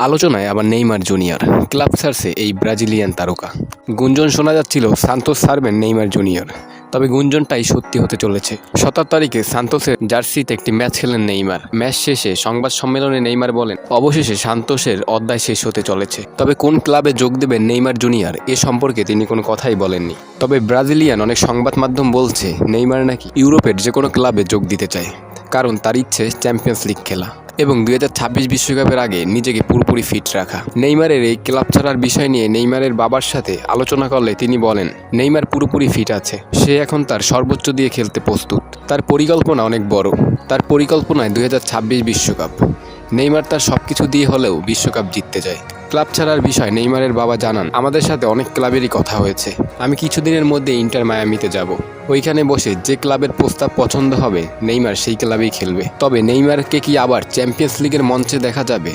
আলোচনায় আবার Neymar junior club ছাড়ছে এই ব্রাজিলিয়ান তারকা। গুঞ্জন শোনা যাচ্ছিল সান্তোস ছাড়বেন নেইমার জুনিয়র, তবে গুঞ্জনটাই সত্যি হতে চলেছে। 17 তারিখে সান্তোসের জার্সিতে একটি ম্যাচ খেলেন নেইমার। ম্যাচ শেষে সংবাদ সম্মেলনে নেইমার বলেন, অবশেষে সান্তোসের অধ্যায় শেষ হতে চলেছে। তবে কোন ক্লাবে যোগ দেবেন নেইমার জুনিয়র এ সম্পর্কে তিনি কোনো কথাই বলেননি। তবে ব্রাজিলিয়ান অনেক সংবাদ মাধ্যম বলছে নেইমার নাকি ইউরোপের যে কোনো ক্লাবে যোগ দিতে চায়, কারণ তার ইচ্ছে চ্যাম্পিয়ন্স লিগ খেলা এবং 2026 বিশ্বকাপের আগে নিজেকে পুরোপুরি ফিট রাখা। নেইমারের এই ক্লাব ছাড়ার বিষয় নিয়ে নেইমারের বাবার সাথে আলোচনা করলে তিনি বলেন, নেইমার পুরোপুরি ফিট আছে, সে এখন তার সর্বোচ্চ দিয়ে খেলতে প্রস্তুত। তার পরিকল্পনা অনেক বড়, তার পরিকল্পনায় 2026 বিশ্বকাপ। নেইমার তার সবকিছু দিয়ে হলেও বিশ্বকাপ জিততে চায়। ক্লাব ছাড়ার বিষয় নেইমারের বাবা জানান, আমাদের সাথে অনেক ক্লাবেরই কথা হয়েছে, আমি কিছুদিনের মধ্যে ইন্টার মায়ামিতে যাব। ওইখানে বসে যে ক্লাবের প্রস্তাব পছন্দ হবে নেইমার সেই ক্লাবেই খেলবে। তবে নেইমারকে কি আবার চ্যাম্পিয়ন্স লিগের মঞ্চে দেখা যাবে?